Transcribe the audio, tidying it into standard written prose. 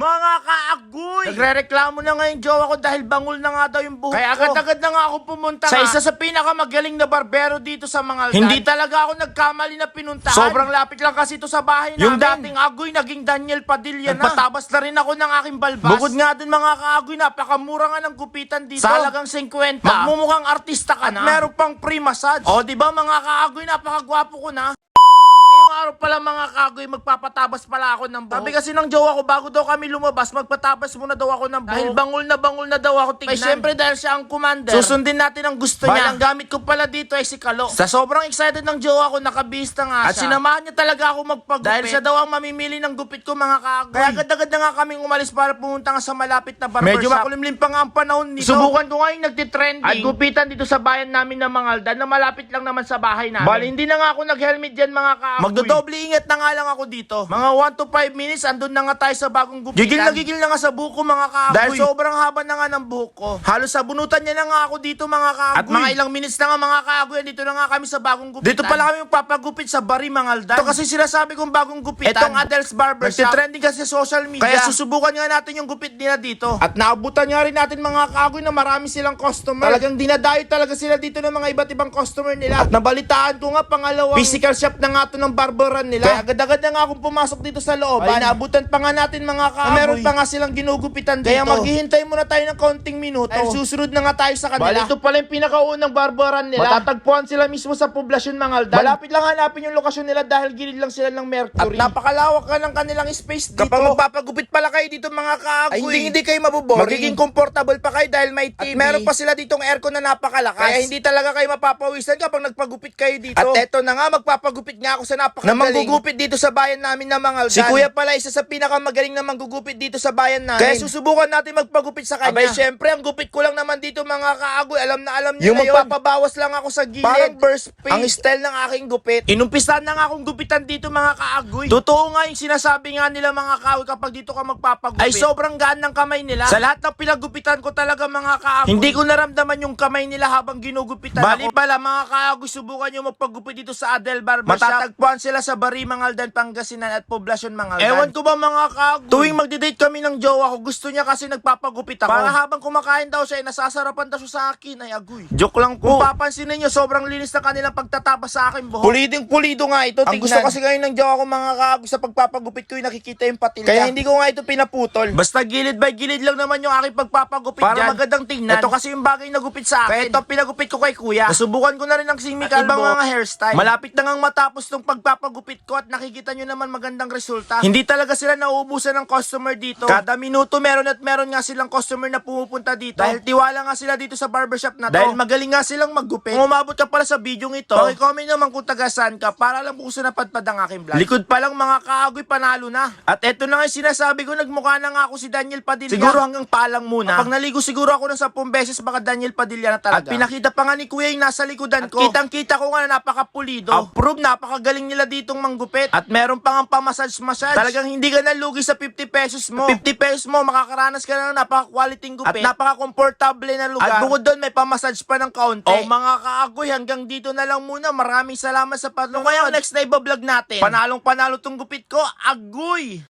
Mga kaagoy! Nagre-reklamo na nga yung jowa ko dahil bangol na nga daw yung buhok Kaya ko. agad-agad na nga ako pumunta sa nga isa sa pinakamagaling na barbero dito sa Mangaldan. Hindi talaga ako nagkamali na pinuntahan. Sobrang lapit lang kasi ito sa bahay namin. Yung dating agoy naging Daniel Padilla na. Nagpatabas na rin ako ng aking balbas. Bukod nga dun mga kaagoy, napakamura nga ng gupitan dito. Sa halagang 50. Magmumukhang artista ka At na. meron pang free massage. O, di ba mga kaagoy, napakagwapo ko na. Ngayong araw pala mga kagoy, magpapatabas pala ako ng buhok. Sabi kasi ng jowa ko, bago daw kami lumabas, magpatabas muna daw ako ng buhok. Dahil bangol na daw ako tignan. Ay, syempre, dahil siya ang commander, susundin natin ang gusto niya. Ang gamit ko pala dito ay si Kalo. Sa sobrang excited ng jowa ko, nakabista nga At siya. sinamahan niya talaga ako magpagupit. Dahil siya daw ang mamimili ng gupit ko mga kagoy. Kaya agad-agad na nga kaming umalis para pumunta nga sa malapit na barbershop. Medyo makulimlim pa nga ang panahon nito. Subukan ko nga yung nagtitrending At gupitan dito sa bayan namin ng Mangaldan na malapit lang naman sa bahay namin. Bali, hindi na nga ako nag-helmet dyan mga kaagoy. Magdodoble ingat na nga lang ako dito. Mga 1 to 5 minutes, andun na nga tayo sa bagong gupitan. Gigil na nga sa buko mga kaagoy. Dahil sobrang haba na nga ng buhok ko. Halos sabunutan niya na nga ako dito mga kaagoy. At mga ilang minutes na nga mga kaagoy, Dito na nga kami sa bagong gupitan. Dito pala kami magpapagupit sa Bari Mangaldan. Ito kasi sinasabi kong bagong gupitan. Itong Adel's Barbershop. Nagtitrending kasi sa social media. Kaya susubukan nga natin yung gupit nila dito. At naabutan nga rin natin mga kaagoy na marami silang customer. Talagang dinadayo talaga sila dito ng mga iba't ibang customer nila. At nabalitaan ko nga pangalawang physical shop na nga to ng barberan nila. Kaya agad-agad na nga akong pumasok dito sa loob. Ay, naabutan pa nga natin mga kaagoy. Meron pa nga silang ginugupitan dito. Kaya maghihintay muna tayo ng konting minuto. Ay, susunod na nga tayo sa kanila. Bali, ito pala yung pinakaunang barberan nila. Matatagpuan sila mismo sa poblasyon Mangaldan. Malapit lang hanapin yung lokasyon nila dahil gilid lang sila ng Mercury. At napakalawak ka ng kanilang space dito. Kapag magpapagupit pala kayo dito mga kaagoy, Ay, hindi kayo maboboring. magiging comfortable pa kayo dahil may At TV. meron pa sila ditong aircon na napakalakas. Kaya hindi talaga kayo mapapawisan kapag nagpagupit kayo dito. At eto na nga, magpapagupit nga ako sa na napakagaling. manggugupit dito sa bayan namin na Mangaldan. Si Kuya pala isa sa pinakamagaling na manggugupit dito sa bayan namin. Kaya susubukan natin magpagupit sa kanya. Abay, syempre, ang gupit ko lang naman dito mga kaagoy. Alam na alam niyo Yung na yun. magpapabawas lang ako sa gilid. Parang burst fade. Ang style ng aking gupit. Inumpisahan na nga akong gupitan dito mga kaagoy. Totoo nga yung sinasabi nga nila mga kaagoy kapag dito ka magpapagupit. Ay sobrang gaan ng kamay nila. Sa lahat ng pinagupitan ko talaga mga kaagoy. Hindi ko naramdaman yung kamay nila habang ginugupitan Bali ako. Pala mga kaagoy, subukan nyo magpagupit dito sa Adel Barbershop. Matatagpuan sila sa Bari, Mangaldan, Pangasinan at Poblacion, Mangaldan. Ewan ko ba mga kaagoy? Tuwing magdi-date kami ng jowa ko, gusto niya kasi nagpapagupit ako. Para habang kumakain daw siya, nasasarapan daw siya sa akin. Ay agoy. Joke lang Kung po. papansin ninyo, sobrang linis ng kanilang pagtatapos sa akin buhok. Puliding pulido nga ito. Ang Tignan. gusto kasi ngayon ng jowa ko mga kaagoy sa pagpapagupit ko, yung nakikita yung patilya. Kaya hindi ko nga ito pinaputol. Basta gilid by gilid lang naman yung aking pagpapagupit Para dyan. magandang tingnan. Ito kasi yung bagay na gupit sa Kaya akin. ito pinagupit ko kay kuya. Nasubukan ko na rin ang simi At ibang kalbo. mga hairstyle. Malapit na ngang matapos tong pagpapagupit ko at nakikita nyo naman magandang resulta. Hindi talaga sila nauubusan ng customer dito. Kada minuto meron at meron nga silang customer na pumupunta dito. Dahil tiwala nga sila dito sa barbershop na to. Dahil magaling nga silang maggupit. Kung umabot ka pala sa video ito, paki-comment naman kung taga-saan ka para lang kung saan napadpad ang aking vlog. Likod pa lang mga kaagoy, panalo na. At eto na nga yung sinasabi ko, nagmukha na nga ako si Daniel Padilla. Siguro hanggang palang muna. Kapag naligo siguro ako ng 10 beses, baka Daniel Padilla na talaga. At pinakita pa nga ni Kuya yung nasa likodan ko. Kitang-kita ko nga na napakapulido. Approve, napakagaling nila ditong manggupit. At meron pa nga pa-massage. Talagang hindi ka nalugi sa 50 pesos mo. 50 pesos mo, makakaranas ka na ng napaka-quality gupit. At napaka-komportable na lugar. At bukod doon, may pa-massage pa ng kaunti. O mga kaagoy, hanggang dito na lang muna. Maraming salamat sa panonood. Kaya next na iba-vlog natin. Panalong panalo tong gupit ko. Agoy!